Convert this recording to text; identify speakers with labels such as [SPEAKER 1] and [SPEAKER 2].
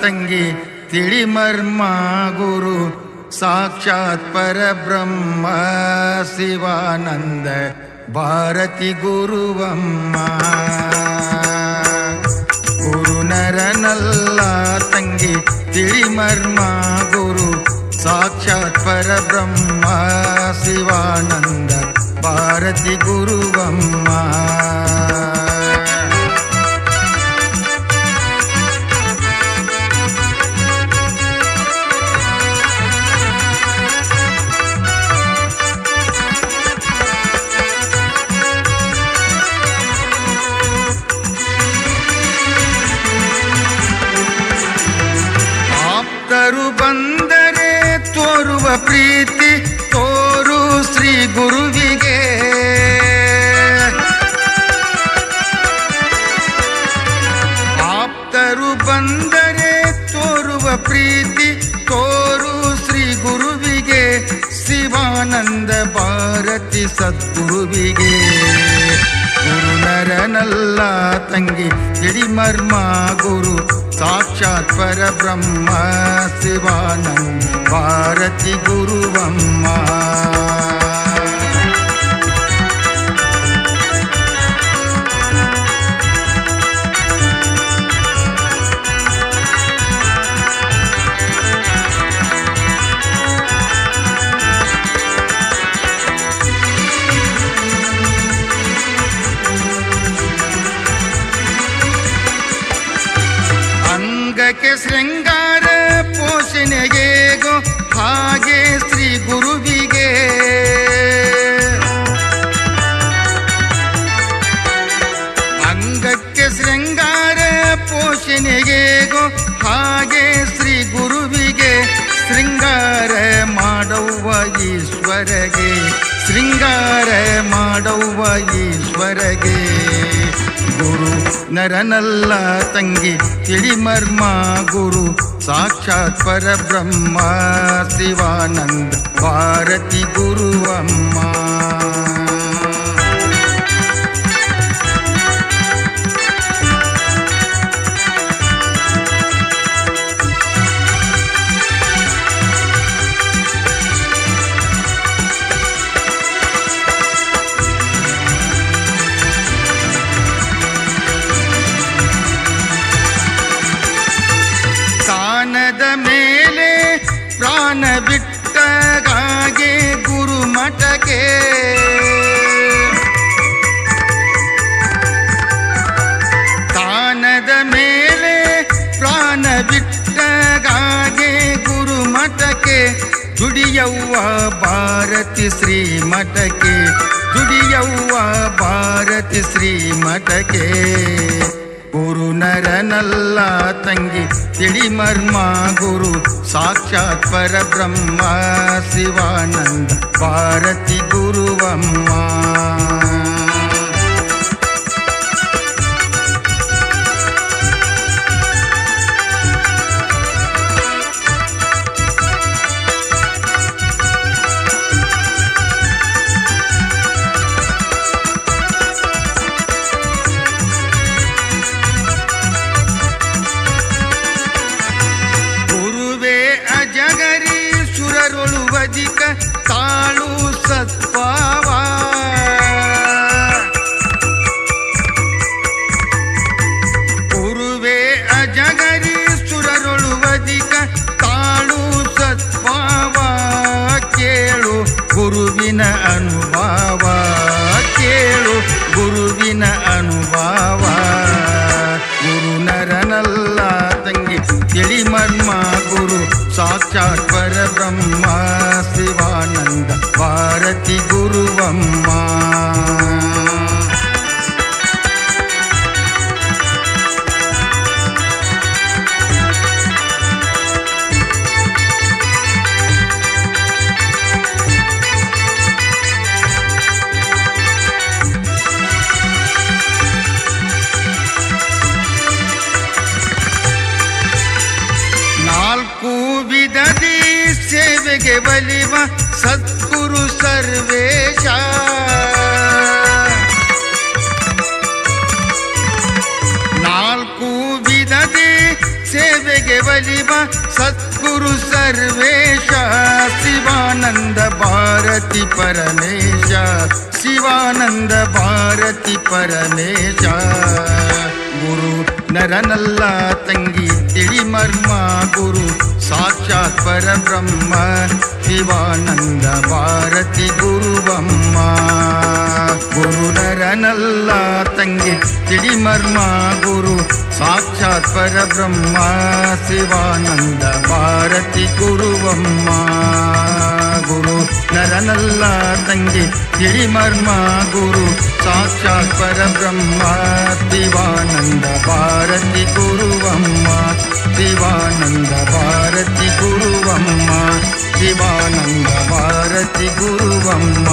[SPEAKER 1] ತಂಗಿ ತಿಳಿ ಮರ್ಮ ಗುರು ಸಾಕ್ಷಾತ್ ಪರಬ್ರಹ್ಮ ಶಿವಾನಂದ ಭಾರತಿ ಗುರುವಮ್ಮ. ಗುರು ನರನಲ್ಲ ತಂಗಿ ತಿಳಿ ಮರ್ಮ ಗುರು ಸಾಕ್ಷಾತ್ ಪರಬ್ರಹ್ಮ ಶಿವಾನಂದ ಭಾರತಿ ಗುರುವಮ್ಮ. ಆಪ್ತರು ಬಂದರೆ ತೋರುವ ಪ್ರೀತಿ ತೋರು ಶ್ರೀ ಗುರುವಿಗೆ. ಆಪ್ತರು ಬಂದರೆ ತೋರುವ ಪ್ರೀತಿ ತೋರು ಶ್ರೀ ಗುರುವಿಗೆ ಶಿವಾನಂದ ಭಾರತಿ ಸದ್ಗುರುವಿಗೆ. ಗುರು ನರನಲ್ಲ ತಂಗಿ ತಿಳಿ ಮರ್ಮ ಗುರು ಸಾಕ್ಷಾತ್ ಪರಬ್ರಹ್ಮ ಶಿವಾನಂದ ಭಾರತಿ ಗುರುವಮ್ಮ. ಅಂಗಕ್ಕೆ ಶೃಂಗಾರ ಪೋಷಣೆಗೇಗೋ ಹಾಗೆ ಶ್ರೀ ಗುರುವಿಗೆ. ಅಂಗಕ್ಕೆ ಶೃಂಗಾರ ಪೋಷಣೆಗೇಗೋ ಹಾಗೆ ಶ್ರೀ ಗುರುವಿಗೆ. ಶೃಂಗಾರ ಮಾಡವ್ವ ಈಶ್ವರಗೆ ಶೃಂಗಾರ ಮಾಡವ್ವ ಈಶ್ವರಗೆ. ಗುರು ನರನಲ್ಲ ತಂಗಿ ತಿಳಿ ಮರ್ಮ ಗುರು ಸಾಕ್ಷಾತ್ ಪರಬ್ರಹ್ಮ ಶಿವಾನಂದ ಭಾರತಿ ಗುರುವಮ್ಮ. ಕಾನದ ಮೇಲೆ ಪ್ರಾಣ ಬಿಟ್ಟಗಾಗೆ ಗುರು ಮಠಕ್ಕೆ. ಕಾನದ ಮೇಲೆ ಪ್ರಾಣ ಬಿಟ್ಟಗಾಗೆ ಗುರು ಮಠಕ್ಕೆ. ದುಡಿಯವ್ವ ಭಾರತಿ ಶ್ರೀ ಮಠಕ್ಕೆ ದುಡಿಯವ್ವ ಭಾರತಿ ಶ್ರೀ ಮಠಕ್ಕೆ. ಗುರು ನರನಲ್ಲ ತಂಗಿ ತಿಳಿ ಮರ್ಮ ಗುರು ಸಾಕ್ಷಾತ್ ಪರಬ್ರಹ್ಮ ಶಿವಾನಂದ ಭಾರತಿ ಗುರುವಮ್ಮ. ಅಧಿಕ ತಾಳು ಸತ್ಪಾವ. ಗುರುವೇ ಅಜಗರಿ ಸುರರೊಳು ಅಧಿಕ ತಾಳು ಸತ್ಪಾವ. ಕೇಳು ಗುರುವಿನ ಅನುಭವ ಕೇಳು ಗುರುವಿನ ಅನುಭವ. ಗುರು ನರನಲ್ಲ ತಂಗಿ ತಿಳಿ ಮರ್ಮ ಗುರು ಸಾಕ್ಷಾತ್ ಪರಬ್ರಹ್ಮ ಶಿವಾನಂದ ಭಾರತಿ ಗುರುವಮ್ಮ. ನಾಲ್ಕು ವಿಧದಿ ಸೇವೆಗೆ ಬಲಿವ ಸದ್ಗುರು ಸರ್ವೇಶ. ನಾಲ್ಕು ವಿಧದಿ ಸೇವೆಗೆ ಒಲಿವ ಸದ್ಗುರು ಸರ್ವೇಶ ಶಿವಾನಂದ ಭಾರತಿ ಪರಮೇಶ ಶಿವಾನಂದ ಭಾರತಿ ಪರಮೇಶ ಗುರು ನರನಲ್ಲ ತಂಗಿ ತಿಳಿ ಮರ್ಮ ಗುರು ಸಾಕ್ಷಾತ್ ಪರಬ್ರಹ್ಮ ಶಿವಾನಂದ ಭಾರತಿ ಗುರುವಮ್ಮ ಗುರು ನರನಲ್ಲ ತಂಗಿ ತಿಳಿ ಮರ್ಮ ಗುರು ಸಾಕ್ಷಾತ್ ಪರಬ್ರಹ್ಮ ಶಿವಾನಂದ ಭಾರತಿ ಗುರುವಮ್ಮ ಗುರು ನರನಲ್ಲ ತಂಗಿ ತಿಳಿ ಮರ್ಮ ಗುರು ಸಾಕ್ಷಾತ್ ಪರಬ್ರಹ್ಮ ಶಿವಾನಂದ ಭಾರತಿ ಗುರುವಮ್ಮ ಶಿವಾನಂದ ಭಾರತಿ ಗುರುವಮ್ಮ ಶಿವಾನಂದ ಭಾರತಿ ಗುರುವಮ್ಮ.